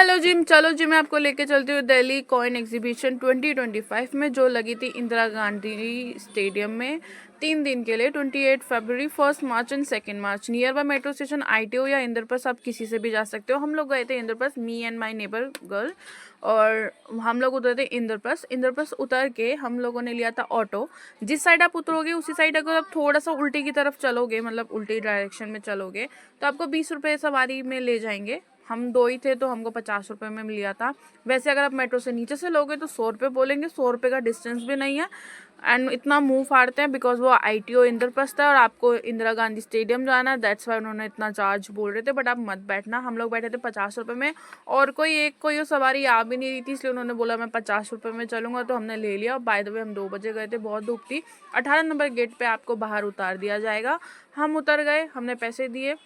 Hello gym, चलो जी मैं आपको लेके चलती हूँ दिल्ली कॉइन एग्जीबिशन 2025 में, जो लगी थी इंदिरा गांधी स्टेडियम में 3 दिन के लिए, 28 फरवरी, 1 मार्च एंड 2 मार्च। Nearby metro station ITO या इंद्रप्रस्थ, आप किसी से भी जा सकते हो। हम लोग गए थे Indraprastha, me and my neighbour girl, और हम लोग उतरे थे इंद्रप्रस्थ उतर के हम लोगों ने लिया था ऑटो। जिस साइड आप उतरोगे उसी साइड अगर आप थोड़ा सा उल्टी की तरफ चलोगे, मतलब उल्टी डायरेक्शन में चलोगे, तो आपको 20 रुपये सवारी में ले जाएंगे। हम 2 ही थे तो हमको 50 रुपये में लिया था। वैसे अगर आप मेट्रो से नीचे से लोगे तो 100 रुपये बोलेंगे। 100 रुपये का डिस्टेंस भी नहीं है, एंड इतना मुंह फाड़ते हैं बिकॉज वो ITO इंद्रप्रस्थ है और आपको इंदिरा गांधी स्टेडियम जाना है, दैट्स वाई उन्होंने इतना चार्ज बोल रहे थे। बट आप मत बैठना। हम लोग बैठे थे 50 रुपये में, और कोई सवारी आ भी नहीं रही थी, इसलिए उन्होंने बोला मैं 50 रुपये में चलूँगा, तो हमने ले लिया। बाय द वे हम 2 बजे गए थे, बहुत धूप थी। 18 नंबर गेट पर आपको बाहर उतार दिया जाएगा। हम उतर गए, हमने पैसे दिए,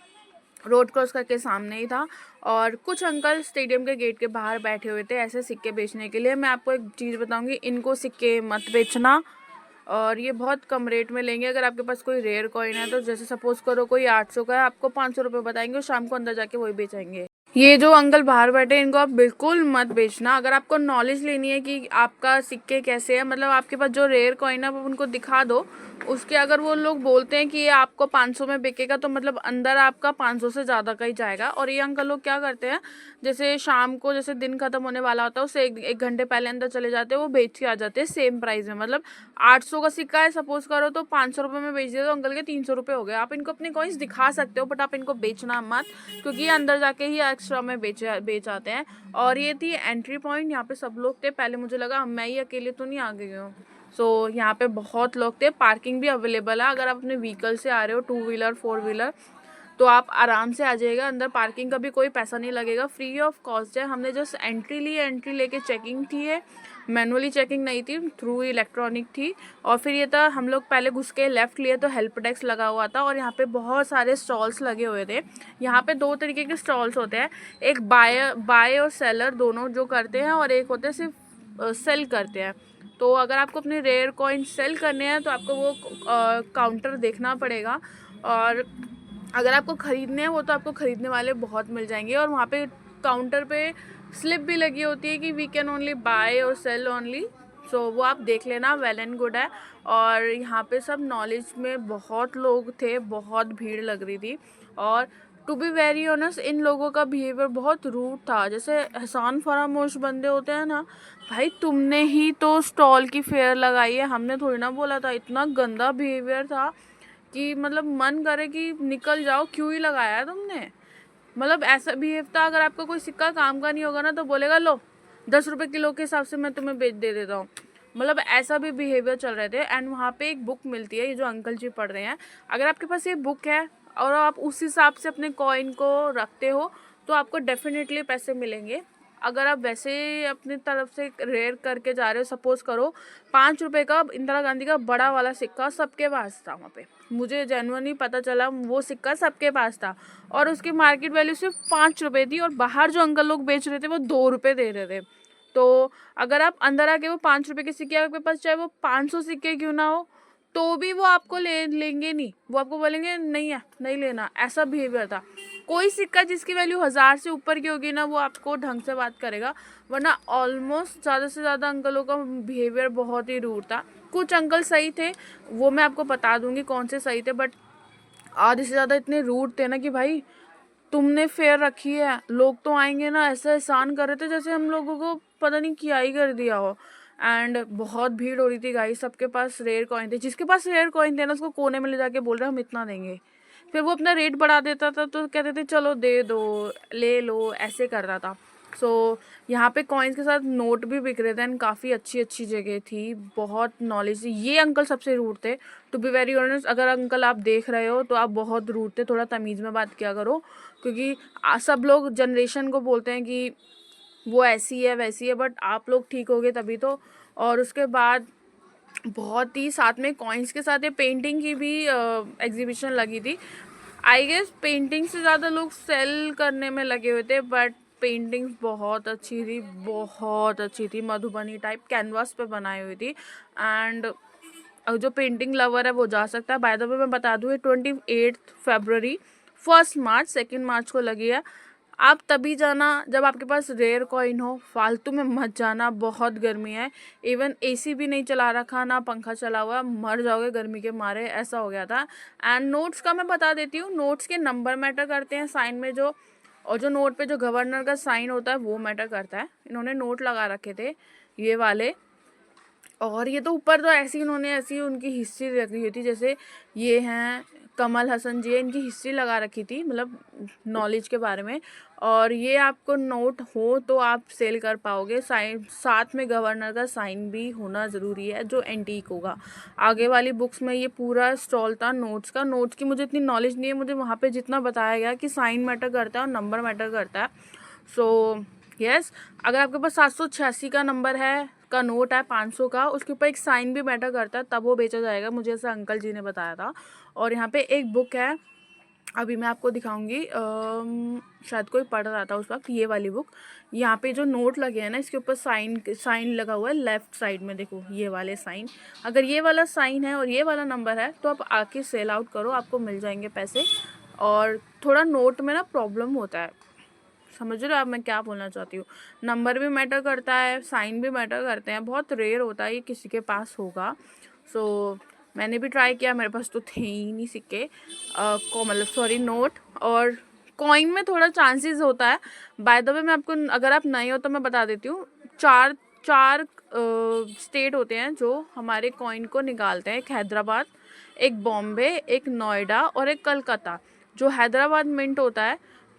रोड क्रॉस करके सामने ही था, और कुछ अंकल स्टेडियम के गेट के बाहर बैठे हुए थे ऐसे सिक्के बेचने के लिए। मैं आपको एक चीज़ बताऊंगी, इनको सिक्के मत बेचना, और ये बहुत कम रेट में लेंगे। अगर आपके पास कोई रेयर कॉइन है, तो जैसे सपोज करो कोई 800 का है, आपको 500 रुपये बताएंगे और शाम को अंदर जाके वही बेचेंगे। ये जो अंकल बाहर बैठे हैं इनको आप बिल्कुल मत बेचना। अगर आपको नॉलेज लेनी है कि आपका सिक्के कैसे है, मतलब आपके पास जो रेयर कॉइन है आप उनको दिखा दो, उसके अगर वो लोग बोलते हैं कि ये आपको 500 में बिकेगा, तो मतलब अंदर आपका 500 से ज़्यादा का ही जाएगा। और ये अंकल लोग क्या करते हैं, जैसे शाम को जैसे दिन खत्म होने वाला होता है उससे एक घंटे पहले अंदर चले जाते हैं, वो बेच के आ जाते हैं सेम प्राइस में। मतलब 800 का सिक्का है सपोज करो, तो 500 रुपये में बेच दिया तो अंकल के 300 रुपये हो गए। आप इनको अपने कॉइन्स दिखा सकते हो, बट आप इनको बेचना मत, क्योंकि ये अंदर जाके ही एक्स्ट्रा में बेच आते हैं। और ये थी एंट्री पॉइंट, यहाँ पे सब लोग थे। पहले मुझे लगा मैं ही अकेले तो नहीं आ गई हूँ, सो यहाँ पे बहुत लोग थे। पार्किंग भी अवेलेबल है, अगर आप अपने व्हीकल से आ रहे हो, 2 व्हीलर 4 व्हीलर, तो आप आराम से आ जाइएगा। अंदर पार्किंग का भी कोई पैसा नहीं लगेगा, फ्री ऑफ कॉस्ट है। हमने जस्ट एंट्री ली, एंट्री लेके चेकिंग थी, है मैनुअली चेकिंग नहीं थी, थ्रू इलेक्ट्रॉनिक थी। और फिर ये था, हम लोग पहले घुस के लेफ्ट लिए तो हेल्प डेस्क लगा हुआ था, और यहाँ पे बहुत सारे स्टॉल्स लगे हुए थे। यहाँ पे 2 तरीके के स्टॉल्स होते हैं, एक बाय और सेलर दोनों जो करते हैं, और एक होते हैं सिर्फ सेल करते हैं। तो अगर आपको अपने रेयर कॉइन सेल करने हैं तो आपको वो काउंटर देखना पड़ेगा, और अगर आपको ख़रीदने हैं वो तो आपको ख़रीदने वाले बहुत मिल जाएंगे। और वहाँ पे काउंटर पे स्लिप भी लगी होती है कि वी कैन ओनली बाय और सेल ओनली, सो वो आप देख लेना, वेल एंड गुड है। और यहाँ पे सब नॉलेज में बहुत लोग थे, बहुत भीड़ लग रही थी। और टू बी वेरी ऑनेस्ट, इन लोगों का बिहेवियर बहुत रूड था। जैसे एहसान फरामोश बंदे होते हैं ना, भाई तुमने ही तो स्टॉल की फेयर लगाई है, हमने थोड़ी ना बोला था। इतना गंदा बिहेवियर था कि मतलब मन करे कि निकल जाओ, क्यों ही लगाया है तुमने। मतलब ऐसा बिहेव था, अगर आपका कोई सिक्का काम का नहीं होगा ना, तो बोलेगा लो 10 रुपये किलो के हिसाब से मैं तुम्हें बेच दे देता हूँ। मतलब ऐसा भी बिहेवियर चल रहे थे। एंड वहाँ पे एक बुक मिलती है, ये जो अंकल जी पढ़ रहे हैं, अगर आपके पास ये बुक है और आप उस हिसाब से अपने कॉइन को रखते हो, तो आपको डेफिनेटली पैसे मिलेंगे। अगर आप वैसे अपनी तरफ से रेयर करके जा रहे हो, सपोज करो 5 रुपये का इंदिरा गांधी का बड़ा वाला सिक्का सबके पास था वहाँ पे, मुझे जेन्युइनली पता चला वो सिक्का सबके पास था, और उसकी मार्केट वैल्यू सिर्फ 5 रुपये थी, और बाहर जो अंकल लोग बेच रहे थे वो 2 रुपये दे रहे थे। तो अगर आप अंदर आके वो 5 रुपये के सिक्के आपके पास, चाहे वो 500 सिक्के क्यों ना हो, तो भी वो आपको लेंगे नहीं, वो आपको बोलेंगे नहीं है, नहीं लेना। ऐसा बिहेवियर था। कोई सिक्का जिसकी वैल्यू 1000 से ऊपर की होगी ना, वो आपको ढंग से बात करेगा, वरना ऑलमोस्ट ज़्यादा से ज़्यादा अंकलों का बिहेवियर बहुत ही रूड था। कुछ अंकल सही थे, वो मैं आपको बता दूंगी कौन से सही थे, बट आधे से ज़्यादा इतने रूड थे ना कि भाई तुमने फेयर रखी है, लोग तो आएंगे ना, ऐसा एहसान कर रहे थे जैसे हम लोगों को पता नहीं क्या ही कर दिया हो। एंड बहुत भीड़ हो रही थी गाइस, सबके पास रेयर कॉइन थे। जिसके पास रेयर कॉइन थे ना, उसको कोने में ले जाके बोल रहे हम इतना देंगे। फिर वो अपना रेट बढ़ा देता था, तो कहते थे चलो दे दो, ले लो, ऐसे कर रहा था। सो यहाँ पे कॉइन्स के साथ नोट भी बिक रहे थे, एंड काफ़ी अच्छी अच्छी जगह थी, बहुत नॉलेज थी। ये अंकल सबसे रूड थे, टू बी वेरी ऑनेस्ट। अगर अंकल आप देख रहे हो तो आप बहुत रूड थे, थोड़ा तमीज़ में बात किया करो, क्योंकि सब लोग जनरेशन को बोलते हैं कि वो ऐसी है वैसी है, बट आप लोग ठीक हो गए तभी तो। और उसके बाद बहुत ही साथ में कॉइन्स के साथ ये पेंटिंग की भी एग्जीबिशन लगी थी। आई गेस पेंटिंग से ज़्यादा लोग सेल करने में लगे हुए थे, बट पेंटिंग्स बहुत अच्छी थी, बहुत अच्छी थी। मधुबनी टाइप कैनवास पे बनाई हुई थी। एंड जो पेंटिंग लवर है वो जा सकता है। बाय द वे मैं बता दूँ, 28 फरवरी, 1 मार्च 2 मार्च को लगी है। आप तभी जाना जब आपके पास रेयर कॉइन हो, फालतू में मत जाना, बहुत गर्मी है। इवन एसी भी नहीं चला रखा, ना पंखा चला हुआ, मर जाओगे गर्मी के मारे, ऐसा हो गया था। एंड नोट्स का मैं बता देती हूँ, नोट्स के नंबर मैटर करते हैं साइन में जो, और जो नोट पे जो गवर्नर का साइन होता है वो मैटर करता है। इन्होंने नोट लगा रखे थे ये वाले, और ये तो ऊपर तो ऐसी इन्होंने ऐसी उनकी हिस्ट्री रखी हुई थी, जैसे ये हैं कमल हसन जी है, इनकी हिस्ट्री लगा रखी थी, मतलब नॉलेज के बारे में। और ये आपको नोट हो तो आप सेल कर पाओगे। साइन साथ में गवर्नर का साइन भी होना ज़रूरी है जो एंटीक होगा। आगे वाली बुक्स में ये पूरा स्टॉल था नोट्स का। नोट्स की मुझे इतनी नॉलेज नहीं है, मुझे वहाँ पे जितना बताया गया कि साइन मैटर करता है और नंबर मैटर करता है। सो यस, अगर आपके पास 786 का नंबर है का नोट है 500 का, उसके ऊपर एक साइन भी मैटर करता है, तब वो बेचा जाएगा, मुझे ऐसा अंकल जी ने बताया था। और यहाँ पे एक बुक है, अभी मैं आपको दिखाऊंगी, शायद कोई पढ़ रहा था उस वक्त, ये वाली बुक। यहाँ पे जो नोट लगे हैं ना, इसके ऊपर साइन लगा हुआ है लेफ़्ट साइड में, देखो ये वाले साइन। अगर ये वाला साइन है और ये वाला नंबर है तो आप आके सेल आउट करो, आपको मिल जाएंगे पैसे। और थोड़ा नोट में ना प्रॉब्लम होता है, समझ रहे हो आप मैं क्या बोलना चाहती हूँ। नंबर भी मैटर करता है, साइन भी मैटर करते हैं, बहुत रेयर होता है ये किसी के पास होगा। सो मैंने भी ट्राई किया, मेरे पास तो थे ही नहीं सिक्के को, मतलब सॉरी नोट। और कॉइन में थोड़ा चांसेस होता है। बाय द वे मैं आपको, अगर आप नए हो तो मैं बता देती हूँ, चार चार स्टेट होते हैं जो हमारे कॉइन को निकालते हैं। एक हैदराबाद, एक बॉम्बे, एक नोएडा और एक कलकत्ता। जो हैदराबाद मिंट होता है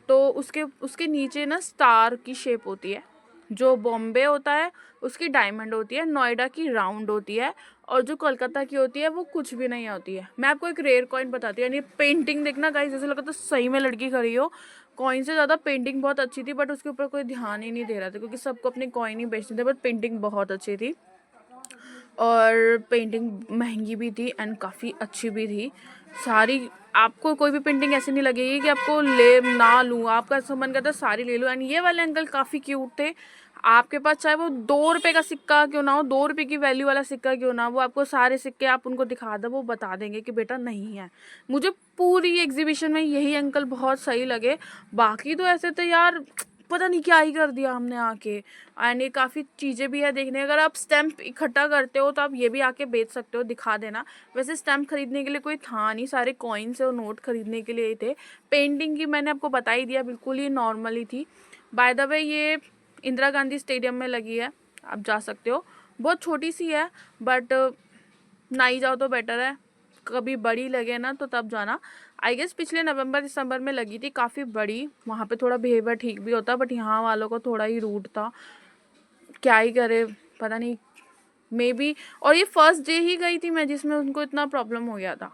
तो उसके उसके नीचे ना स्टार की शेप होती है। जो बॉम्बे होता है उसकी डायमंड होती है, नोएडा की राउंड होती है, और जो कोलकाता की होती है वो कुछ भी नहीं होती है। मैं आपको एक रेयर कॉइन बताती हूँ, यानी पेंटिंग देखना गाइस, जैसे लगा तो सही में लड़की खड़ी हो। कॉइन से ज़्यादा पेंटिंग बहुत अच्छी थी, बट उसके ऊपर कोई ध्यान ही नहीं दे रहा था क्योंकि सबको अपने कॉइन ही बेचने थे, बट पेंटिंग बहुत अच्छी थी। और पेंटिंग महंगी भी थी एंड काफ़ी अच्छी भी थी सारी। आपको कोई भी पेंटिंग ऐसी नहीं लगेगी कि आपको ले ना लूँ, आपका ऐसा मन करता है सारी ले लूँ। एंड ये वाले अंकल काफ़ी क्यूट थे। आपके पास चाहे वो 2 रुपये का सिक्का क्यों ना हो, 2 रुपये की वैल्यू वाला सिक्का क्यों ना हो, वो आपको सारे सिक्के आप उनको दिखा दो, वो बता देंगे कि बेटा नहीं है। मुझे पूरी एग्जीबिशन में यही अंकल बहुत सही लगे। बाकी तो ऐसे तो यार पता नहीं क्या ही कर दिया हमने आके। एंड ये काफ़ी चीज़ें भी है देखने, अगर आप स्टैम्प इकट्ठा करते हो तो आप ये भी आके बेच सकते हो, दिखा देना। वैसे स्टैम्प खरीदने के लिए कोई था नहीं, सारे कॉइन्स और नोट खरीदने के लिए ही थे। पेंटिंग की मैंने आपको बता ही दिया, बिल्कुल ही नॉर्मली थी। बाय द वे ये इंदिरा गांधी स्टेडियम में लगी है, आप जा सकते हो। बहुत छोटी सी है, बट ना ही जाओ तो बेटर है। कभी बड़ी लगे ना तो तब जाना। आई गेस पिछले नवंबर दिसंबर में लगी थी, काफ़ी बड़ी। वहाँ पे थोड़ा बिहेवियर ठीक भी होता, बट यहाँ वालों को थोड़ा ही रूड था, क्या ही करे पता नहीं, मे बी। और ये फर्स्ट डे ही गई थी मैं जिसमें उनको इतना प्रॉब्लम हो गया था।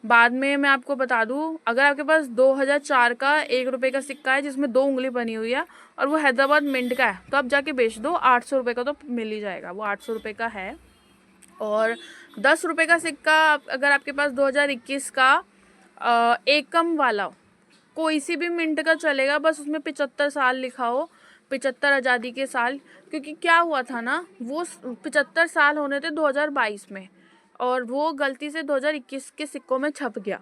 बाद में मैं आपको बता दूं, अगर आपके पास 2004 का 1 रुपये का सिक्का है जिसमें 2 उंगली बनी हुई है और वो हैदराबाद मिंट का है, तो आप जाके बेच दो, 800 रुपये का तो मिल ही जाएगा, वो 800 रुपये का है। और 10 रुपये का सिक्का अगर आपके पास 2021 का एकम वाला हो, कोई सी भी मिंट का चलेगा, बस उसमें 75 साल लिखा हो, 75 आज़ादी के साल। क्योंकि क्या हुआ था ना, वो 75 साल होने थे 2022 में, और वो गलती से 2021 के सिक्कों में छप गया,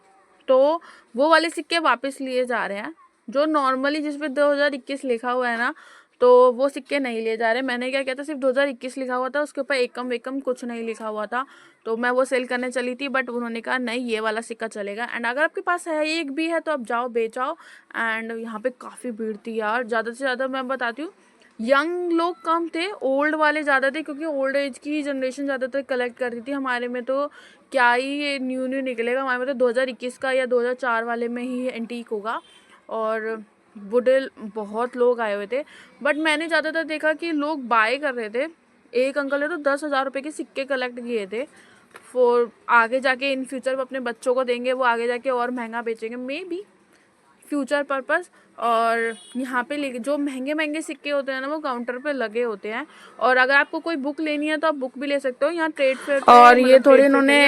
तो वो वाले सिक्के वापस लिए जा रहे हैं। जो नॉर्मली जिस पे 2021 लिखा हुआ है ना, तो वो सिक्के नहीं लिए जा रहे। मैंने क्या किया था, सिर्फ 2021 लिखा हुआ था, उसके ऊपर एकम वेकम कुछ नहीं लिखा हुआ था, तो मैं वो सेल करने चली थी, बट उन्होंने कहा नहीं ये वाला सिक्का चलेगा। एंड अगर आपके पास है एक भी है तो आप जाओ बेचाओ। एंड यहाँ पे काफ़ी भीड़ थी यार, ज़्यादा से ज़्यादा मैं बताती हूँ, यंग लोग कम थे, ओल्ड वाले ज़्यादा थे, क्योंकि ओल्ड एज की जनरेशन ज़्यादातर कलेक्ट करती थी। हमारे में तो क्या ही ये न्यू निकलेगा, हमारे में तो 2021 का या 2004 वाले में ही एंटीक होगा। और बूढ़े बहुत लोग आए हुए थे, बट मैंने ज़्यादातर देखा कि लोग बाय कर रहे थे। एक अंकल ने तो 10,000 रुपये के सिक्के कलेक्ट किए थे, फॉर आगे जाके इन फ्यूचर वो अपने बच्चों को देंगे, वो आगे जाके और महंगा बेचेंगे मे बी, फ्यूचर पर्पस। और यहाँ पे जो महंगे महंगे सिक्के होते हैं ना, वो काउंटर पे लगे होते हैं। और अगर आपको कोई बुक लेनी है तो आप बुक भी ले सकते हो यहाँ ट्रेड फेयर पे, और ये थोड़ी इन्होंने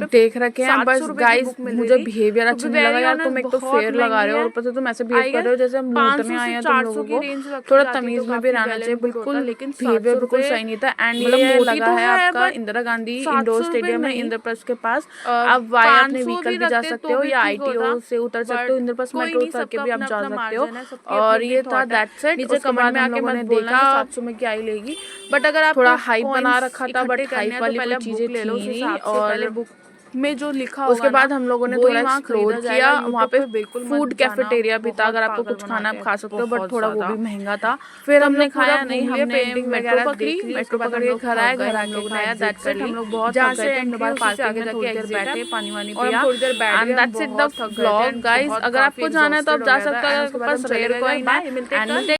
देख रखे हैं बस गाइस। मुझे बिहेवियर अच्छा नहीं लगा यार, तुम एक तो फेयर लगा रहे हो और ऊपर से तुम ऐसे बिहेव कर रहे हो जैसे हम लूटने आए हैं। तुम लोगों को थोड़ा तमीज में भी रहना चाहिए, बिल्कुल बिहेवियर बिल्कुल सही नहीं था। एंड ये लगा है आपका इंदिरा गांधी इंडोर स्टेडियम में इंद्रप्रस्थ के पास। आप वाया अपने व्हीकल भी जा सकते हो या ITO से उतर सकते हो, इंद्रप्रस्थ मेट्रो उतर के भी आप जा सकते हो। सकते हो। और ये था दैट्स इट। नीचे कमेंट में आके मत बोलना 700 में क्या ही लेगी, बट अगर आप थोड़ा हाइप बना रखा था, बट हाइप वाली कोई चीजें थी नहीं। और बुक में जो लिखा उसके बाद हम लोगों ने थोड़ा एक्सप्लोर किया। वहाँ पे बिल्कुल फूड कैफेटेरिया भी था, अगर आपको कुछ खाना आप खा सकते हो, बट थोड़ा वो भी महंगा था। फिर हमने खाया नहीं, हमने मेट्रो पकड़ के घर आए, घर आके खाया। That's it. हम लोग बहुत थक गए थे, हमने बाहर पार्किंग में थोड़ी देर बैठे, पानी वानी पिया, and that's it the vlog guys. अगर आपको जाना है तो आप जा सकते हो, अगर आपके पास रेयर कॉइन है। एंड